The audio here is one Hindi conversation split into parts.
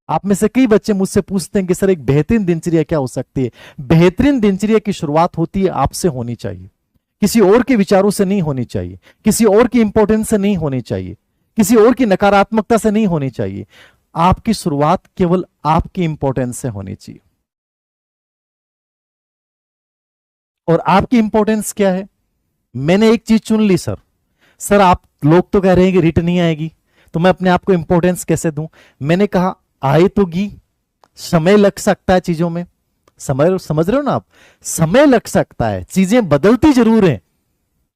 आप में से कई बच्चे मुझसे पूछते हैं कि सर एक बेहतरीन दिनचर्या क्या हो सकती है। बेहतरीन दिनचर्या की शुरुआत होती है आपसे होनी चाहिए, किसी और के विचारों से नहीं होनी चाहिए, किसी और की इंपॉर्टेंस से नहीं होनी चाहिए, किसी और की नकारात्मकता से नहीं होनी चाहिए। आपकी शुरुआत केवल आपकी इंपॉर्टेंस से होनी चाहिए। और आपकी इंपॉर्टेंस क्या है? मैंने एक चीज चुन ली सर, सर आप लोग तो कह रहे हैं कि रिट नहीं आएगी, तो मैं अपने आप को इंपॉर्टेंस कैसे दूं? मैंने कहा आए तो गी, समय लग सकता है चीजों में, समझ रहे हो ना आप? समय लग सकता है, चीजें बदलती जरूर हैं,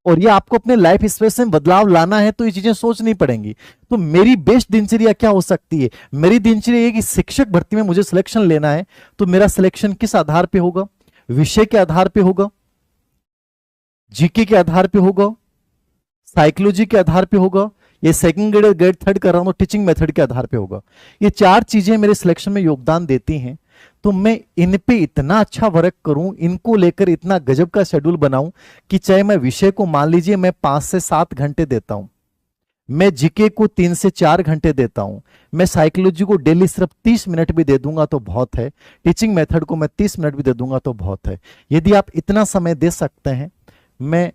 और ये आपको अपने लाइफ स्पेस में बदलाव लाना है तो ये चीजें सोचनी पड़ेंगी। तो मेरी बेस्ट दिनचर्या क्या हो सकती है? मेरी दिनचर्या ये कि शिक्षक भर्ती में मुझे सिलेक्शन लेना है, तो मेरा सिलेक्शन किस आधार पे होगा? विषय के आधार पे होगा, जीके के आधार पे होगा, साइकोलॉजी के आधार पे होगा, ये सेकंड ग्रेड ग्रेड थर्ड कर रहा हूं टीचिंग मेथड के आधार पे होगा। ये चार चीजें मेरे सिलेक्शन में योगदान देती हैं। तो मैं इन पे इतना अच्छा वर्क करूं, इनको लेकर इतना गजब का शेड्यूल बनाऊं कि चाहे मैं विषय को मान लीजिए मैं 5 से 7 घंटे देता हूं, मैं जीके को 3 से 4 घंटे देता हूं, मैं साइकोलॉजी को डेली सिर्फ 30 मिनट भी दे दूंगा तो बहुत है, टीचिंग मेथड को मैं 30 मिनट भी दे दूंगा तो बहुत है। यदि आप इतना समय दे सकते हैं, मैं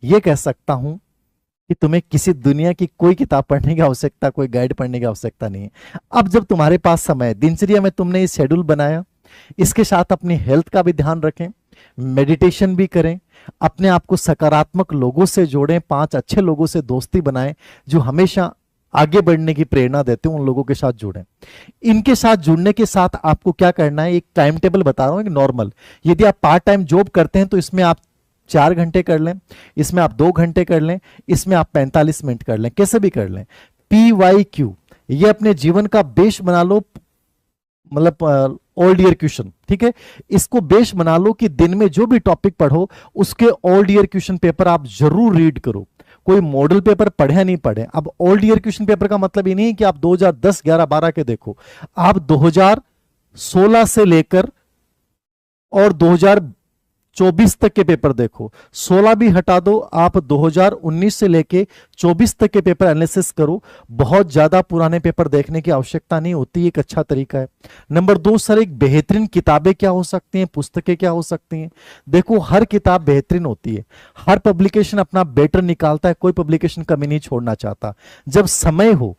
ये कह सकता हूं कि तुम्हें किसी दुनिया की कोई किताब पढ़ने की आवश्यकता, कोई गाइड पढ़ने की आवश्यकता नहीं है। अब जब तुम्हारे पास समय है, दिनचर्या में तुमने ये शेड्यूल बनाया, इसके साथ अपनी हेल्थ का भी ध्यान रखें, मेडिटेशन भी करें, अपने आप को सकारात्मक लोगों से जोड़ें, 5 अच्छे लोगों से दोस्ती बनाएं जो हमेशा आगे बढ़ने की प्रेरणा देते हैं, उन लोगों के साथ जुड़ें। इनके साथ जुड़ने के साथ आपको क्या करना है, एक टाइम टेबल बता रहा हूं, एक नॉर्मल। यदि आप पार्ट टाइम जॉब करते हैं तो इसमें आप 4 घंटे कर लें, इसमें आप 2 घंटे कर लें, इसमें आप 45 मिनट कर लें, कैसे भी कर लें। PYQ ये अपने जीवन का बेस बना लो, मतलब ऑल ईयर क्वेश्चन, ठीक है। इसको बेस बना लो कि दिन में जो भी टॉपिक पढ़ो उसके ऑल ईयर क्वेश्चन पेपर आप जरूर रीड करो। कोई मॉडल पेपर पढ़े या नहीं पढ़े, अब ऑल ईयर क्वेश्चन पेपर का मतलब ये नहीं कि आप 2010, 11, 12 के देखो, आप 2016 से लेकर और 2024 तक के पेपर देखो। 16 भी हटा दो, आप 2019 से लेके 24 तक के पेपर एनालिसिस करो। बहुत ज्यादा पुराने पेपर देखने की आवश्यकता नहीं होती, एक अच्छा तरीका है। नंबर 2 सर, एक बेहतरीन किताबें क्या हो सकती हैं, पुस्तकें क्या हो सकती हैं? देखो हर किताब बेहतरीन होती है, हर पब्लिकेशन अपना बेटर निकालता है, कोई पब्लिकेशन कमी नहीं छोड़ना चाहता। जब समय हो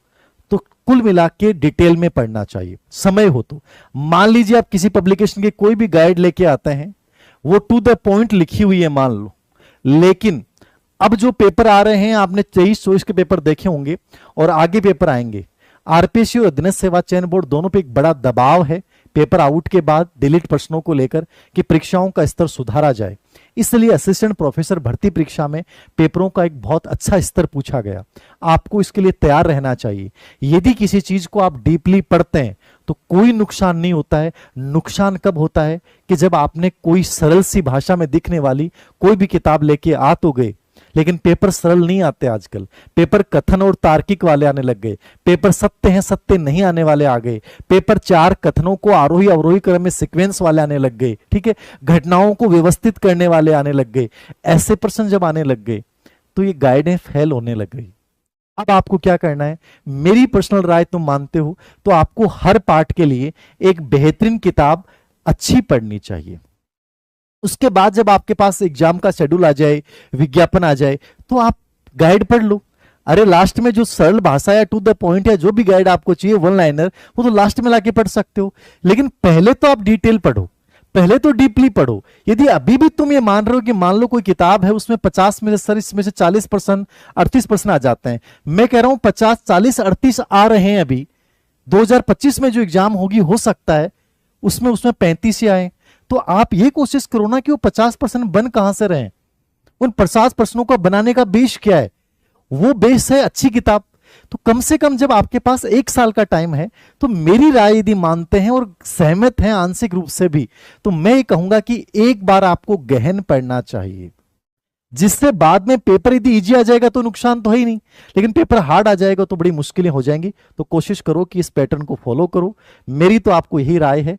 तो कुल मिला के डिटेल में पढ़ना चाहिए, समय हो तो। मान लीजिए आप किसी पब्लिकेशन के कोई भी गाइड लेके आते हैं, वो टू द पॉइंट लिखी हुई है मान लो, लेकिन अब जो पेपर आ रहे हैं, आपने 23-24 के पेपर देखे होंगे और आगे पेपर आएंगे, आरपीएससी और अधीनस्थ सेवा चयन बोर्ड दोनों पे एक बड़ा दबाव है पेपर आउट के बाद डिलीट प्रश्नों को लेकर कि परीक्षाओं का स्तर सुधारा जाए। इसलिए असिस्टेंट प्रोफेसर भर्ती परीक्षा में पेपरों का एक बहुत अच्छा स्तर पूछा गया। आपको इसके लिए तैयार रहना चाहिए। यदि किसी चीज को आप डीपली पढ़ते हैं तो कोई नुकसान नहीं होता है। नुकसान कब होता है कि जब आपने कोई सरल सी भाषा में दिखने वाली कोई भी किताब लेके आ तो गए, लेकिन पेपर सरल नहीं आते आजकल, पेपर कथन और तार्किक वाले आने लग गए, पेपर सत्य हैं सत्य नहीं आने वाले आ गए, पेपर 4 कथनों को आरोही अवरोही क्रम में सीक्वेंस वाले आने लग गए, ठीक है, घटनाओं को व्यवस्थित करने वाले आने लग गए। ऐसे प्रश्न जब आने लग गए तो ये गाइडें फेल होने लग गई। अब आपको क्या करना है, मेरी पर्सनल राय तुम मानते हो तो आपको हर पार्ट के लिए एक बेहतरीन किताब अच्छी पढ़नी चाहिए। उसके बाद जब आपके पास एग्जाम का शेड्यूल आ जाए, विज्ञापन आ जाए, तो आप गाइड पढ़ लो। अरे लास्ट में जो सरल भाषा या टू द पॉइंट या जो भी गाइड आपको चाहिए, वन लाइनर, वो तो लास्ट में लाके पढ़ सकते हो, लेकिन पहले तो आप डिटेल पढ़ो, पहले तो डीपली पढ़ो। यदि अभी भी तुम ये मान रहे हो कि मान लो कोई किताब है उसमें 50 में से सर इसमें से 40%, 38% आ जाते हैं, मैं कह रहा हूं 50, 40, 38 आ रहे हैं अभी, 2025 में जो एग्जाम होगी हो सकता है उसमें 35 ही आए। तो आप ये कोशिश करो ना कि वो 50% बन कहां से रहे, उन 50 प्रश्नों का बनाने का बेस क्या है, वो बेस है अच्छी किताब। तो कम से कम जब आपके पास 1 साल का टाइम है, तो मेरी राय यदि मानते हैं और सहमत हैं आंशिक रूप से भी, तो मैं ये कहूंगा कि एक बार आपको गहन पढ़ना चाहिए, जिससे बाद में पेपर यदि इजी आ जाएगा तो नुकसान तो है ही नहीं, लेकिन पेपर हार्ड आ जाएगा तो बड़ी मुश्किलें हो जाएंगी। तो कोशिश करो कि इस पैटर्न को फॉलो करो, मेरी तो आपको यही राय है।